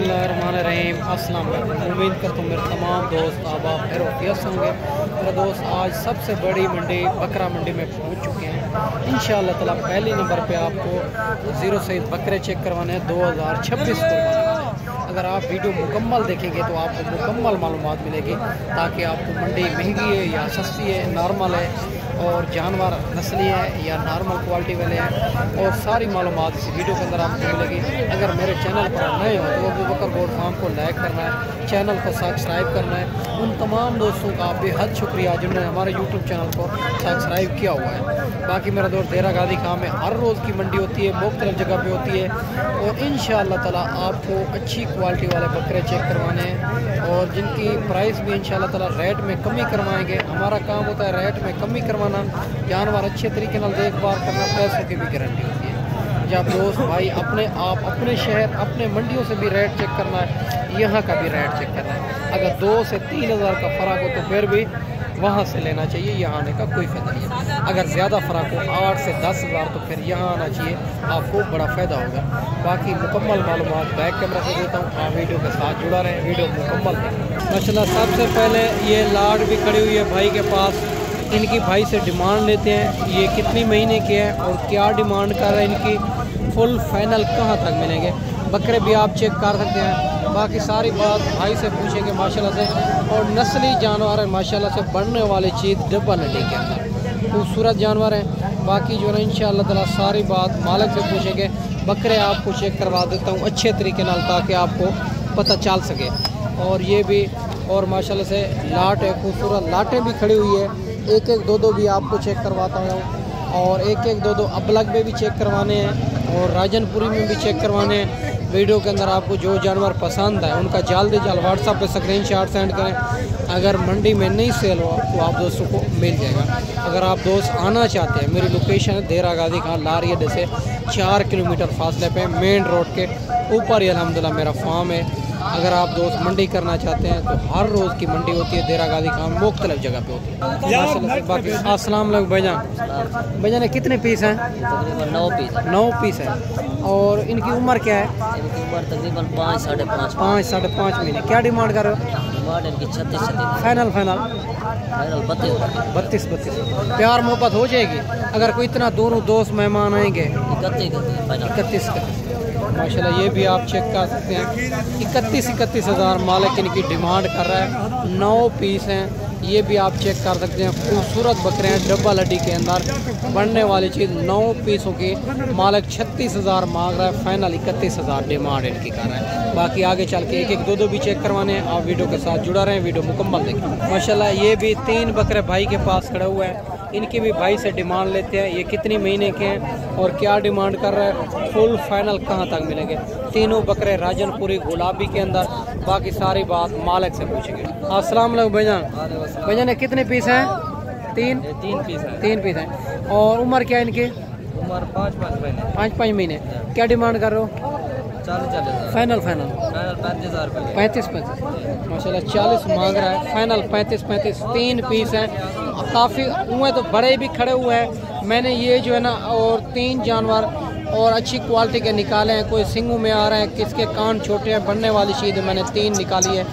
बिस्मिल्लाहिर्रहमानिर्रहीम। अस्सलाम वालेकुम। उम्मीद करता हूँ मेरे तमाम दोस्त आबाब खैर वफियत से होंगे। मेरे दोस्त आज सबसे बड़ी मंडी बकरा मंडी में पहुँच चुके हैं। इंशाअल्लाह ताला पहले नंबर पे आपको ज़ीरो सईद बकरे चेक करवाने हैं 2026 को। अगर आप वीडियो मुकम्मल देखेंगे तो आपको मुकम्मल मालूमात मिलेगी, ताकि आपको मंडी महंगी है या सस्ती है, नॉर्मल है और जानवर नस्ली है या नॉर्मल क्वालिटी वाले हैं, और सारी मालूमात इस वीडियो के अंदर आपको मिलेगी। अगर मेरे चैनल पर नए हो तो अबू बकर गोट फार्म को लाइक करना है, चैनल को सब्सक्राइब करना है। उन तमाम दोस्तों का बेहद शुक्रिया जिन्होंने हमारे यूट्यूब चैनल को सब्सक्राइब किया हुआ है। बाकी मेरा दोस्त डेरा गादी खां में हर रोज़ की मंडी होती है, मुख्तलिफ जगह पे होती है, और इंशाअल्लाह ताला आपको अच्छी क्वालिटी वाले बकरे चेक करवाने हैं और जिनकी प्राइस भी इंशाअल्लाह ताला रेट में कमी करवाएंगे। हमारा काम होता है रेट में कमी करवाना, जानवर अच्छे तरीके से देखभाल करना, पैसों की भी गारंटी होती है। जब दोस्त भाई अपने शहर अपने मंडियों से भी रेट चेक करना है, यहाँ का भी रेट चेक करना है। अगर 2 से 3 हज़ार का फ़र्क हो तो फिर भी वहाँ से लेना चाहिए, यहाँ आने का कोई फ़ायदा नहीं है। अगर ज़्यादा फ़र्क हो 8 से 10 हज़ार तो फिर यहाँ आना चाहिए, आपको बड़ा फ़ायदा होगा। बाकी मुकम्मल मालूमात बैक कैमरा से देता हूँ, आप वीडियो के साथ जुड़ा रहें, वीडियो मुकम्मल देखें। माशाल्लाह सबसे पहले ये लाड भी खड़ी हुई है भाई के पास। इनकी भाई से डिमांड लेते हैं, ये कितनी महीने के हैं और क्या डिमांड कर रहे हैं, इनकी फुल फाइनल कहाँ तक मिलेंगे। बकरे भी आप चेक कर सकते हैं। बाकी सारी बात भाई से पूछेंगे माशाल्लाह से। और नस्ली जानवर है माशाल्लाह से, बढ़ने वाली चीज़ डब्बा नडी के अंदर खूबसूरत जानवर हैं। बाकी जो है इंशाअल्लाह ताला सारी बात मालिक से पूछेंगे। बकरे आपको चेक करवा देता हूँ अच्छे तरीके नाल, ताकि आपको पता चल सके। और ये भी और माशाल्लाह से लाट है, खूबसूरत लाटें भी खड़ी हुई है। एक एक दो भी आपको चेक करवाता हूँ, और एक एक दो अबलग में भी चेक करवाने हैं और राजनपुरी में भी चेक करवाने हैं। वीडियो के अंदर आपको जो जानवर पसंद है उनका जल्द व्हाट्सएप पे स्क्रीनशॉट सेंड करें। अगर मंडी में नहीं सेल हुआ तो आप दोस्तों को मिल जाएगा। अगर आप दोस्त आना चाहते हैं, मेरी लोकेशन है डेरा गादी खां लारी अड्डे से 4 किलोमीटर फासले पे मेन रोड के ऊपर ही अल्हम्दुलिल्लाह मेरा फार्म है। अगर आप दोस्त मंडी करना चाहते हैं तो हर रोज़ की मंडी होती है डेरा गादी खां, मुख्तलिफ जगह पे होती है। बाकी अस्सलाम वालेकुम भाईजान। भाईजान कितने पीस हैं? तकरीबन 9 पीस। 9 पीस है। और इनकी उम्र क्या है? इनकी उम्र तकरीबन 5 साढ़े 5 महीने। क्या डिमांड कर रहे हो? डिमांड इनकी 36 फाइनल 32 प्यार मोहब्बत हो जाएगी। अगर कोई इतना दोनों दोस्त मेहमान आएंगे 31 माशाल्लाह। ये भी आप चेक कर सकते हैं 31 हज़ार मालिक इनकी डिमांड कर रहा है। 9 पीस हैं, ये भी आप चेक कर सकते हैं। खूबसूरत बकरे हैं डब्बा लड्डी के अंदर, बढ़ने वाली चीज़। 9 पीसों की मालिक 36 हज़ार मांग रहा है, फाइनल 31 हज़ार डिमांड इनकी कर रहा है। बाकी आगे चल के एक एक दो भी चेक करवाने हैं। आप वीडियो के साथ जुड़ा रहें, वीडियो मुकम्मल देखें। माशाल्लाह ये भी 3 बकरे भाई के पास खड़े हुए हैं। इनकी भी भाई से डिमांड लेते हैं, ये कितनी महीने के हैं और क्या डिमांड कर रहा है, फुल फाइनल कहाँ तक मिलेंगे। तीनों बकरे राजनपुरी गुलाबी के अंदर। बाकी सारी बात मालिक से पूछेंगे। अस्सलाम वालेकुम भाईजान। भाईजान कितने पीस हैं? 3 पीस है। 3 पीस हैं। और उम्र क्या है इनकी? उम्र 5 महीने। क्या डिमांड कर रहे हो? 40 फाइनल 35 हज़ार 35 माशाल्लाह 40 मांग रहा है, फाइनल 35। 3 पीस हैं। काफ़ी हुए तो बड़े भी खड़े हुए हैं। मैंने ये जो है ना और 3 जानवर और अच्छी क्वालिटी के निकाले हैं। कोई सिंगू में आ रहे हैं, किसके कान छोटे हैं, बढ़ने वाली चीज़ मैंने 3 निकाली है,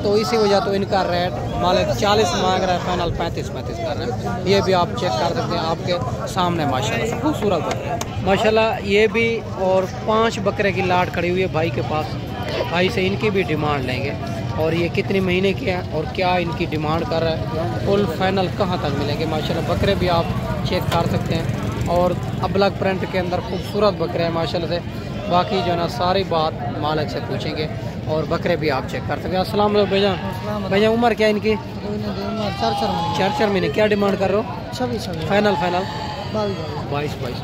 तो इसी वजह तो इनका रेट मालिक 40 मांग रहा है, फाइनल 35 कर रहे हैं। ये भी आप चेक कर सकते हैं आपके सामने माशाल्लाह खूबसूरत बकरे माशाल्लाह। ये भी और 5 बकरे की लाट खड़ी हुई है भाई के पास। भाई से इनकी भी डिमांड लेंगे और ये कितने महीने के हैं और क्या इनकी डिमांड कर रहा है, फुल फाइनल कहाँ तक मिलेंगे। माशाल्लाह बकरे भी आप चेक कर सकते हैं और अबलग प्रिंट के अंदर खूबसूरत बकरे हैं माशाल्लाह से। बाकी जो है ना सारी बात मालिक से पूछेंगे और बकरे भी आप चेक कर सकते हैं। अस्सलाम वालेकुम भाईजान। भाईजान उम्र क्या है इनकी? 4 महीने। क्या डिमांड कर रहे हो? 26 फाइनल 22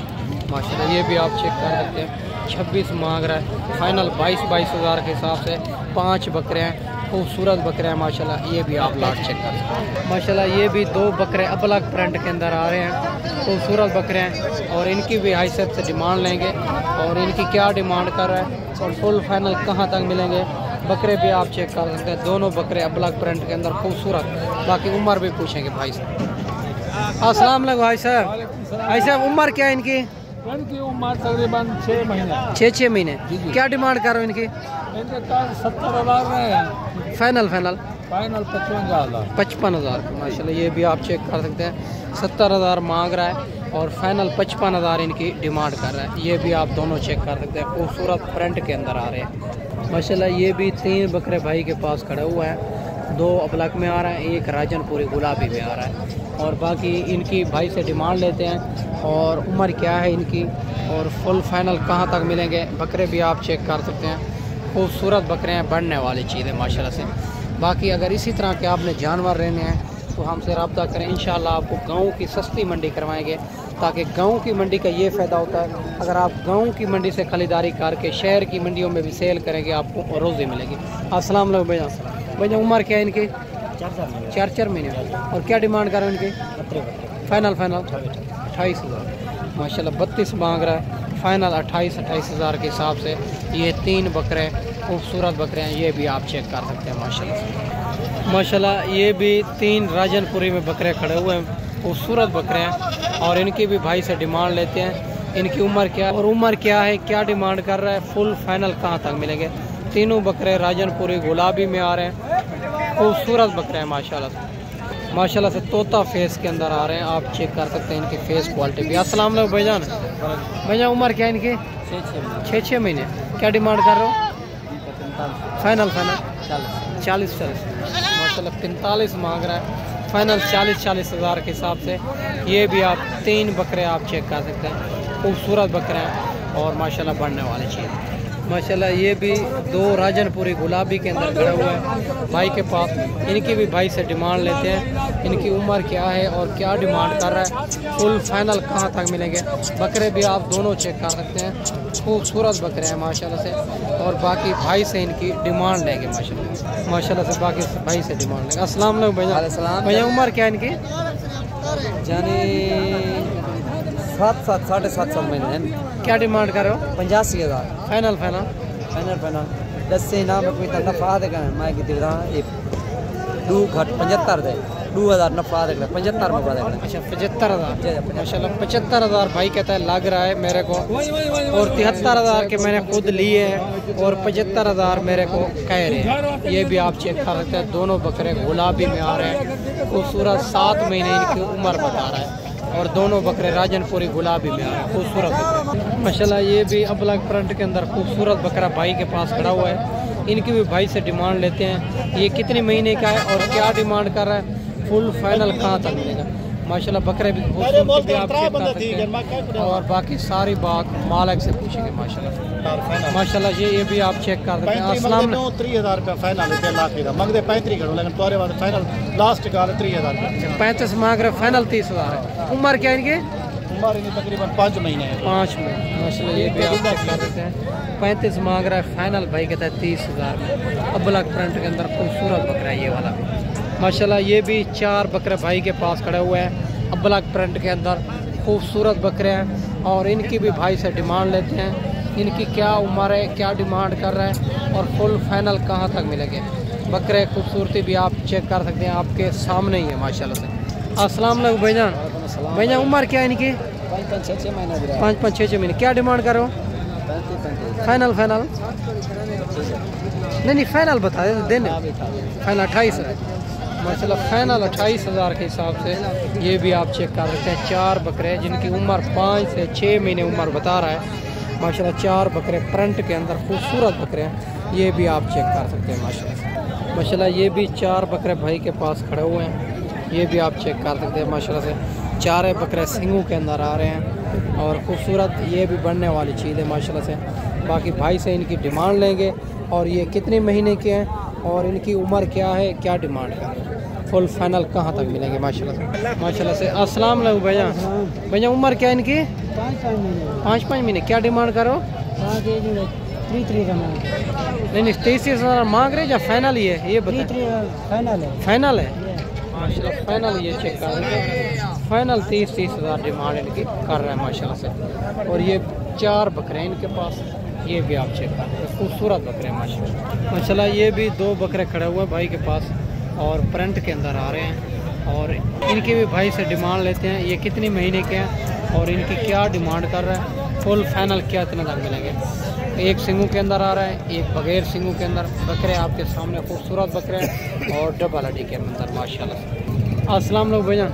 माशाल्लाह। ये भी आप चेक कर सकते हैं 26 मांग रहा है, फाइनल 22 हज़ार के हिसाब से। 5 बकरे हैं, खूबसूरत बकरे हैं माशाल्लाह। ये भी आप लाट चेक कर सकते हैं माशाल्लाह। ये भी 2 बकरे अबलग प्रिंट के अंदर आ रहे हैं, खूबसूरत बकरे हैं और इनकी भी हैसियत से डिमांड लेंगे और इनकी क्या डिमांड कर रहा है और फुल फाइनल कहाँ तक मिलेंगे। बकरे भी आप चेक कर सकते हैं, दोनों बकरे अबलग प्रिंट के अंदर खूबसूरत। बाकी उम्र भी पूछेंगे भाई से। अस्सलाम वालेकुम भाई साहब। भाई साहब उम्र क्या है इनकी? इनकी उम्र तकरीबन 6 महीने। 6 महीने। क्या डिमांड कर रहे हो इनकी? इनके पास 70,000 में फाइनल 55,000। 55,000 माशाल्लाह। ये भी आप चेक कर सकते हैं, 70,000 मांग रहा है और फाइनल 55,000 इनकी डिमांड कर रहा है। ये भी आप दोनों चेक कर सकते हैं, खूबसूरत प्रिंट के अंदर आ रहे हैं माशाल्लाह। ये भी 3 बकरे भाई के पास खड़े हुए हैं, 2 अबलक में आ रहा है, एक राजनपुरी गुलाबी में आ रहा है। और बाकी इनकी भाई से डिमांड लेते हैं और उम्र क्या है इनकी और फुल फाइनल कहाँ तक मिलेंगे। बकरे भी आप चेक कर सकते हैं, खूबसूरत बकरे हैं, बढ़ने वाली चीज़ है माशाल्लाह से। बाकी अगर इसी तरह के आपने जानवर रहने हैं तो हमसे रब्ता करें, इंशाल्लाह आपको गाँव की सस्ती मंडी करवाएंगे, ताकि गाँव की मंडी का ये फ़ायदा होता है, अगर आप गाँव की मंडी से खरीदारी करके शहर की मंडियों में भी सेल करेंगे आपको रोज़ी मिलेगी। अस्सलाम वालेकुम भैया। भैया उम्र क्या है इनकी? 4 महीने। और क्या डिमांड कर रहे हैं इनकी? फाइनल 28,000 माशाल्लाह। 32 मांग रहा है, फाइनल 28,000 के हिसाब से। ये 3 बकरे खूबसूरत बकरे हैं, ये भी आप चेक कर सकते हैं माशाल्लाह माशाल्लाह। ये भी 3 राजनपुरी में बकरे खड़े हुए हैं, खूबसूरत बकरे हैं और इनकी भी भाई से डिमांड लेते हैं। इनकी उम्र क्या है और उम्र क्या है, क्या डिमांड कर रहा है, फुल फाइनल कहाँ तक मिलेंगे। तीनों बकरे राजनपुरी गुलाबी में आ रहे हैं, खूबसूरत बकरे हैं माशाल्लाह से तोता फेस के अंदर आ रहे हैं, आप चेक कर सकते हैं इनकी फेस क्वालिटी भी। अस्सलाम वालेकुम भाईजान। भैया उम्र क्या है इनकी? 6 महीने। क्या डिमांड कर रहे हो? फाइनल 40 माशाल्लाह। 45 मांग रहा है, फाइनल 40,000 के हिसाब से। ये भी आप 3 बकरे आप चेक कर सकते हैं, खूबसूरत बकरे हैं और माशाल्लाह बढ़ने वाली चीज़ माशाल्लाह। ये भी 2 राजनपुरी गुलाबी के अंदर खड़े हुए हैं भाई के पास, इनकी भी भाई से डिमांड लेते हैं। इनकी उम्र क्या है और क्या डिमांड कर रहा है, फुल फाइनल कहाँ तक मिलेंगे। बकरे भी आप दोनों चेक कर सकते हैं, खूबसूरत बकरे हैं माशाल्लाह से। और बाकी भाई से इनकी डिमांड लेंगे माशाल्लाह से, बाकी भाई से डिमांड लेंगे। अस्सलाम वालेकुम भैया। भैया उम्र क्या है इनकी? यानी 7.5 महीने। क्या डिमांड कर रहे हो? 85,000 फाइनल फाइनल 10 से ना में कोई नफा देगा मैं कि 2 घट 75 दे 2,000 नफा देगा 75 में बता देगा। अच्छा 75,000 माशाल्लाह। 75,000 भाई कहता है लग रहा है मेरे को, और 73,000 के मैंने खुद लिए हैं और 75,000 मेरे को कह रहे हैं। ये भी आप चेक कर सकते हैं, दोनों बकरे गुलाबी में आ रहे हैं, खूबसूरत 7 महीने इनकी उम्र बता रहा है और दोनों बकरे राजनपुरी गुलाबी में आ रहे हैं, खूबसूरत बकरे माशाल्लाह। ये भी अबलग प्रिंट के अंदर खूबसूरत बकरा भाई के पास खड़ा हुआ है, इनकी भी भाई से डिमांड लेते हैं। ये कितने महीने का है और क्या डिमांड कर रहा है, फुल फाइनल कहाँ तक मिलेगा माशाल्लाह। बकरे भी खूबसूरत भी आप चेक कर सकते हैं और बाकी सारी बात मालिक से पूछेंगे माशाल्लाह। ये भी आप चेक कर सकते हैं। अस्सलाम 30,000 रुपया फाइनल मंगते 35 करो, लेकिन तुम्हारे बाद फाइनल लास्ट का 30,000 रुपया। 35 मांग रहे, फाइनल 30,000 है। उम्र क्या है इनकी? उम्र इनकी तकरीबन 5 महीने है। 5 महीने माशाल्लाह। ये भी आप चेक कर सकते हैं, 35 मांग रहा है, फाइनल भाई कहता है 30,000 में। अबलग प्रिंट के अंदर खूबसूरत बकरा है ये वाला माशाल्लाह। ये भी 4 बकरे भाई के पास खड़े हुए हैं, अबलग प्रिंट के अंदर खूबसूरत बकरे हैं और इनकी भी भाई से डिमांड लेते हैं। इनकी क्या उम्र है, क्या डिमांड कर रहा है और फुल फाइनल कहाँ तक मिलेंगे। बकरे खूबसूरती भी आप चेक कर सकते हैं, आपके सामने ही है माशाल्लाह से। अस्सलाम वालेकुम भाईजान। भैया उम्र क्या है इनकी? 5-6 महीने। क्या डिमांड करो? फाइनल नहीं फाइनल बता देने। फाइनल 28 है माशाल्लाह। फाइनल 28,000 के हिसाब से। ये भी आप चेक कर सकते हैं, 4 बकरे जिनकी उम्र 5 से 6 महीने उम्र बता रहा है माशाल्लाह। 4 बकरे प्रिंट के अंदर खूबसूरत बकरे हैं, ये भी आप चेक कर सकते हैं माशाल्लाह। ये भी 4 बकरे भाई के पास खड़े हुए हैं, ये भी आप चेक कर सकते हैं माशाल्लाह से। 4 बकरे सिंगों के अंदर आ रहे हैं और खूबसूरत, ये भी बढ़ने वाली चीज़ है माशाल्लाह से। बाकी भाई से इनकी डिमांड लेंगे और ये कितने महीने के हैं और इनकी उम्र क्या है, क्या डिमांड है, फुल फाइनल कहाँ तक मिलेंगे माशाल्लाह से। अस्सलाम वालेकुम भैया। भैया उम्र क्या है इनकी? 5 महीने। क्या डिमांड करो? नहीं 33,000 मांग रहे या फाइनल ही है, ये बताएं। फाइनल है माशाल्लाह। फाइनल ये चेक कर रहे हैं, फाइनल 30,000 डिमांड इनकी कर रहे हैं माशाल्लाह से। और ये 4 बकरे हैं इनके पास, ये भी आप चेक कर रहे हैं, खूबसूरत बकरे हैं माशाल्लाह। ये भी 2 बकरे खड़े हुए हैं भाई के पास और प्रिंट के अंदर आ रहे हैं और इनके भी भाई से डिमांड लेते हैं। ये कितने महीने के हैं और इनकी क्या डिमांड कर रहा है, फुल फाइनल क्या इतने तक मिलेंगे। एक सिंगों के अंदर आ रहा है, एक बगैर सिंगों के अंदर बकरे आपके सामने, खूबसूरत बकरे हैं और डबल हड्डी के अंदर माशाल्लाह। अस्सलाम वालेकुम भैया,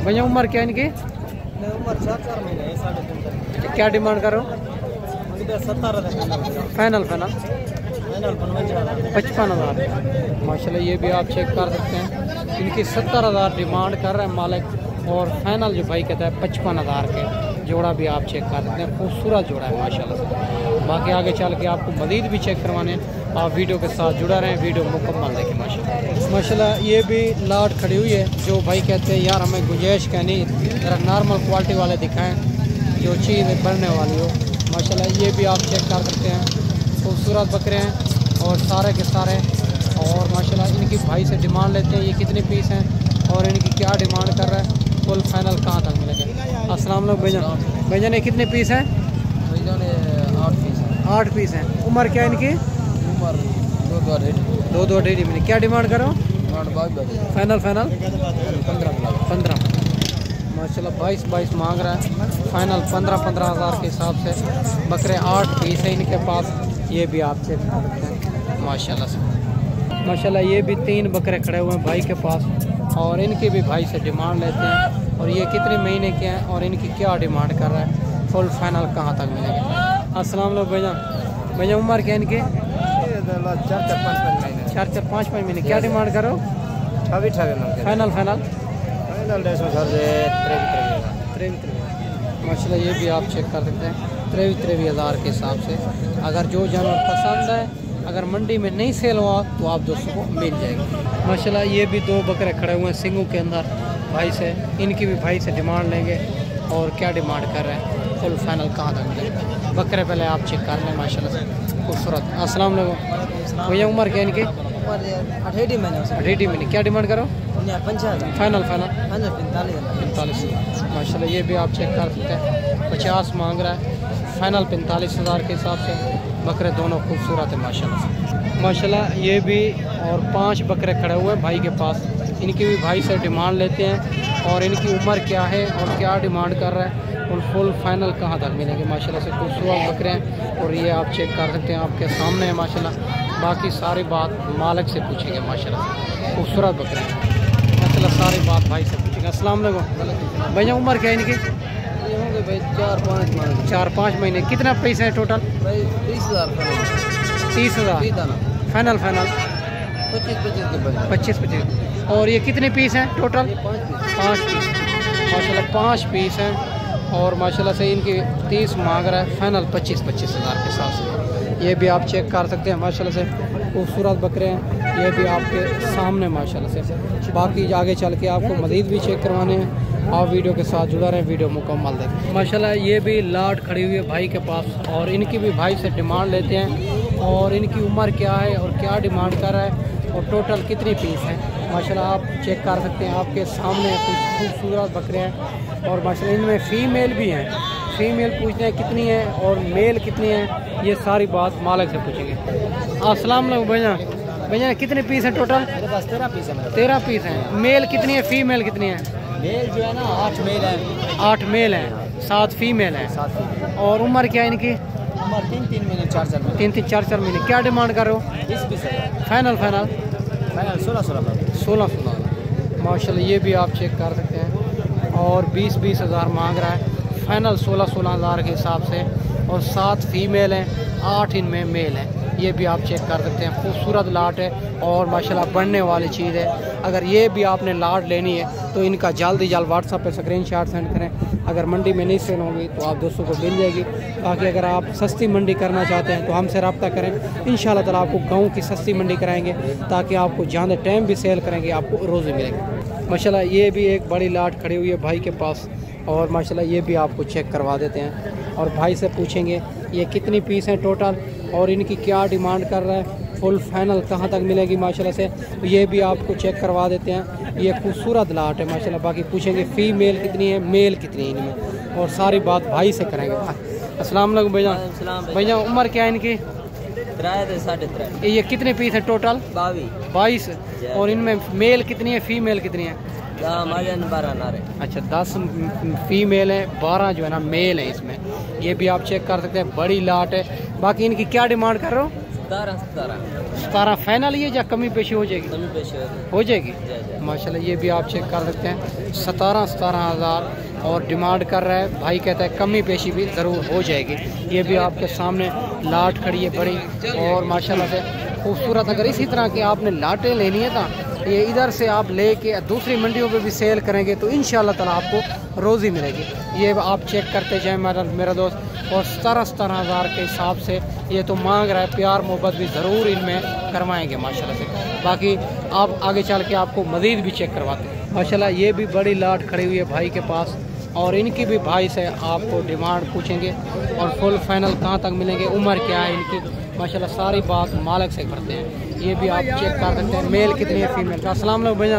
भैया उम्र क्या इनकी? उम्र 4 महीने है, 3.5। क्या डिमांड कर रहे हो? 70 फाइनल फाइनल 55,000 माशाल्लाह। ये भी आप चेक कर सकते हैं, इनकी 70,000 डिमांड कर रहे हैं मालिक और फाइनल जो भाई कहता है 55,000 के। जोड़ा भी आप चेक कर सकते हैं, खूबसूरत जोड़ा है माशाल्लाह से। बाकी आगे चल के आपको मज़ीद भी चेक करवाने, आप वीडियो के साथ जुड़ा रहें, वीडियो मुकम्मल देखें माशाल्लाह। माशाल्लाह ये भी लाट खड़ी हुई है, जो भाई कहते हैं यार हमें गुंजाइश का नहीं, ज़रा नॉर्मल क्वालिटी वाले दिखाएँ जो चीज़ बनने वाली हो माशाल्लाह। ये भी आप चेक कर सकते हैं, खूबसूरत बकरे हैं और सारे के सारे। और माशाल्लाह इनकी भाई से डिमांड लेते हैं, ये कितने पीस हैं और इनकी क्या डिमांड कर रहा है, फुल फाइनल कहाँ तक मिलेगा। अस्सलाम वालेकुम भैया, भैया ने कितने पीस हैं? 8 पीस हैं। उम्र क्या है इनकी? उम्र 2 डेढ़ महीने। क्या डिमांड करो? फाइनल 15 माशाल्लाह। 22 मांग रहा है, फाइनल 15,000 के हिसाब से। बकरे 8 पीस है इनके पास, ये भी आप चेक कर सकते हैं माशाल्लाह से। माशाल्लाह ये भी 3 बकरे खड़े हुए हैं भाई के पास और इनके भी भाई से डिमांड लेते हैं और ये कितने महीने के हैं और इनकी क्या डिमांड कर रहा है, फुल फाइनल कहाँ तक मिलेगा। अस्सलाम वालेकुम भैया, भैया उम्र क्या इनकी? 4-5 महीने। क्या डिमांड करो? फाइनल माशाल्लाह। ये भी आप चेक कर सकते हैं, 23,000 के हिसाब से। अगर जो जानवर पसंद है, अगर मंडी में नहीं सेल हुआ तो आप दोस्तों को मिल जाएगी माशाल्लाह। ये भी 2 बकरे खड़े हुए हैं सिंगों के अंदर भाई से, इनकी भी भाई से डिमांड लेंगे और क्या डिमांड कर रहे हैं, फुल फाइनल कहाँ तक मिलेगा। बकरे पहले आप चेक कर लें माशाल्लाह से, खूबसूरत। अस्सलाम वालेकुम भैया, उम्र क्या इनकी? 8 महीने। क्या डिमांड करो? 50,000 फाइनल 45,000 माशाल्लाह। ये भी आप चेक कर सकते हैं, 50 मांग रहा है, फाइनल 45,000 के हिसाब से। बकरे दोनों खूबसूरत है माशाल्लाह माशाल्लाह। ये भी और 5 बकरे खड़े हुए हैं भाई के पास, इनकी भी भाई से डिमांड लेते हैं और इनकी उम्र क्या है और क्या डिमांड कर रहा है और फुल फाइनल कहाँ तक मिलेंगे माशाल्लाह से। खूबसूरत बकरे हैं और ये आप चेक कर सकते हैं, आपके सामने है माशाल्लाह। बाकी सारी बात मालिक से पूछेंगे माशाल्लाह, खूबसूरत बकरे हैं माशाल्लाह, सारी बात भाई से पूछेंगे। अस्सलाम वालेकुम भैया, उम्र क्या है इनकी? होंगे भाई 4-5 महीने। कितना पैसा है टोटल? भाई 30,000 फाइनल 25 और ये कितने पीस हैं टोटल? 5 पीस माशाल्लाह। 5 पीस हैं और माशाल्लाह से इनकी 30 मांग रहा है, फाइनल 25,000 के हिसाब से। ये भी आप चेक कर सकते हैं माशाल्लाह से, खूबसूरत बकरे हैं, ये भी आपके सामने माशाल्लाह से। बाकी आगे चल के आपको मज़ीद भी चेक करवाने हैं, आप वीडियो के साथ जुड़ा रहें, वीडियो मुकम्मल देखें माशाल्लाह। ये भी लाट खड़ी हुई है भाई के पास और इनकी भी भाई से डिमांड लेते हैं और इनकी उम्र क्या है और क्या डिमांड कर रहा है और टोटल कितनी पीस हैं माशाल्लाह। आप चेक कर सकते हैं, आपके सामने कुछ खूबसूरत बकरे हैं और माशाल्लाह इनमें फ़ीमेल भी हैं। फ़ीमेल पूछते हैं कितनी है और मेल कितनी है, ये सारी बात मालिक से पूछेंगे। अस्सलाम वालेकुम भैया, भैया कितने पीस हैं टोटल? मेरे पास 13 पीस है। 13 पीस हैं। मेल कितनी है, फ़ीमेल कितनी है? मेल जो है ना 8 मेल है, 8 मेल हैं, 7 फीमेल हैं। 7 और उम्र क्या है इनकी? उम्र 3 महीने 4 महीने। 3-4 महीने। क्या डिमांड कर रहे हो? 20 है। फाइनल 16 माशाल्लाह। ये भी आप चेक कर सकते हैं और 20 हज़ार मांग रहा है, फाइनल 16 हज़ार के हिसाब से। और 7 फीमेल हैं, 8 इनमें मेल हैं। ये भी आप चेक कर सकते हैं, खूबसूरत लाट है और माशाल्लाह बढ़ने वाली चीज़ है। अगर ये भी आपने लाट लेनी है तो इनका जल्द ही जल्द व्हाट्सएप पे स्क्रीनशॉट सेंड करें। अगर मंडी में नहीं सेल होगी तो आप दोस्तों को मिल जाएगी। बाकी अगर आप सस्ती मंडी करना चाहते हैं तो हमसे रब्ता करें, इंशाल्लाह ताला आपको गाँव की सस्ती मंडी कराएंगे ताकि आपको ज़्यादा टाइम भी सेल करेंगे, आपको रोज़ी मिलेगी माशाल्लाह। ये भी एक बड़ी लाट खड़ी हुई है भाई के पास और माशाल्लाह ये भी आपको चेक करवा देते हैं और भाई से पूछेंगे ये कितनी पीस हैं टोटल और इनकी क्या डिमांड कर रहा है, फुल फाइनल कहाँ तक मिलेगी माशाल्लाह से। तो ये भी आपको चेक करवा देते हैं। ये खूबसूरत लाट है माशाल्लाह। बाकी पूछेंगे फ़ीमेल कितनी है, मेल कितनी है इनमें और सारी बात भाई से करेंगे। अस्सलाम वालेकुम भैया, भैया उम्र क्या है इनकी? 3.5 ये कितने पीस है टोटल? 22 22 और इनमें मेल कितनी है, फ़ीमेल कितनी है? माजन 12 नारे। अच्छा 10 फीमेल हैं, 12 जो है ना मेल हैं इसमें। ये भी आप चेक कर सकते हैं, बड़ी लाट है। बाकी इनकी क्या डिमांड कर रहे हो? 17 फाइनल ये या कमी पेशी हो जाएगी? कमी पेशी हो जाएगी माशाल्लाह। ये भी आप चेक कर सकते हैं, 17 हज़ार और डिमांड कर रहा है भाई, कहता है कमी पेशी भी ज़रूर हो जाएगी। ये भी आपके सामने लाट खड़ी है बड़ी और माशाल्लाह से खूबसूरत। अगर इसी तरह की आपने लाटें लेनी है ना, ये इधर से आप लेके दूसरी मंडियों पे भी सेल करेंगे तो इंशाल्लाह ताला आपको रोज़ी मिलेगी। ये आप चेक करते जाए मेरा दोस्त। और 17 हज़ार के हिसाब से ये तो मांग रहा है, प्यार मोहब्बत भी ज़रूर इनमें करवाएंगे माशाल्लाह से। बाकी आप आगे चल के आपको मज़ीद भी चेक करवाते हैं माशाल्लाह। ये भी बड़ी लाट खड़ी हुई है भाई के पास और इनकी भी भाई से आपको डिमांड पूछेंगे और फुल फाइनल कहाँ तक मिलेंगे, उम्र क्या है इनकी, माशाल्लाह सारी बात मालिक से करते हैं। ये भी आप चेक कर सकते हैं, मेल कितनी है फीमेल का। अस्सलाम वालेकुम भैया।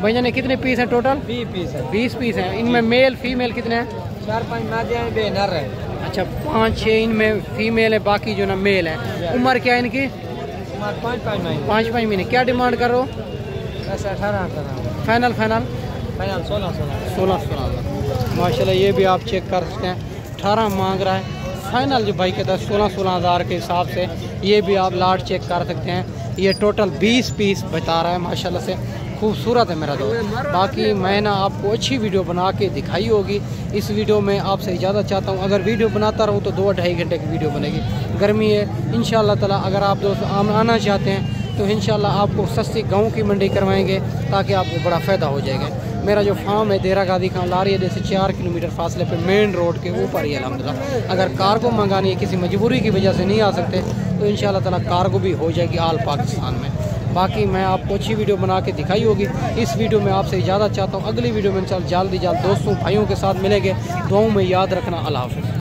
भैया ने कितने पीस हैं टोटल? 20 पीस है। 20 पीस हैं। इनमें मेल फीमेल कितने हैं? 4-5 मादे हैं, बे नर है। अच्छा 5-6 इनमें फीमेल है, बाकी जो ना मेल है। उम्र क्या है इनकी? 5-5 महीने। क्या डिमांड कर रहे हो? 18 फाइनल 16 माशाल्लाह। ये भी आप चेक कर सकते हैं, 18 मांग रहा है। फाइनल जो भाई कहता है 16 हज़ार के हिसाब से। ये भी आप लाट चेक कर सकते हैं। ये टोटल 20 पीस बता रहा है माशाल्लाह से, खूबसूरत है मेरा दोस्त। बाकी मैं ना आपको अच्छी वीडियो बना के दिखाई होगी। इस वीडियो में आपसे इजाज़त चाहता हूँ। अगर वीडियो बनाता रहूँ तो 2-2.5 घंटे की वीडियो बनेगी। गर्मी है, इंशाल्लाह ताला अगर आप दोस्त आना चाहते हैं तो इंशाल्लाह आपको सस्ती गाँव की मंडी करवाएंगे ताकि आपको बड़ा फ़ायदा हो जाएगा। मेरा जो फार्म है देरा गादी खान लारी अड्डे से 4 किलोमीटर फासले पे मेन रोड के ऊपर ही अल्हम्दुलिल्लाह। अगर कार्गो मंगानी है, किसी मजबूरी की वजह से नहीं आ सकते तो इंशाल्लाह ताला कार्गो भी हो जाएगी आल पाकिस्तान में। बाकी मैं आपको अच्छी वीडियो बना के दिखाई होगी। इस वीडियो में आपसे इजाज़त चाहता हूँ। अगली वीडियो में जल्द दोस्तों भाइयों के साथ मिलेंगे। दुआओं में याद रखना। अल्लाह हाफ़िज़।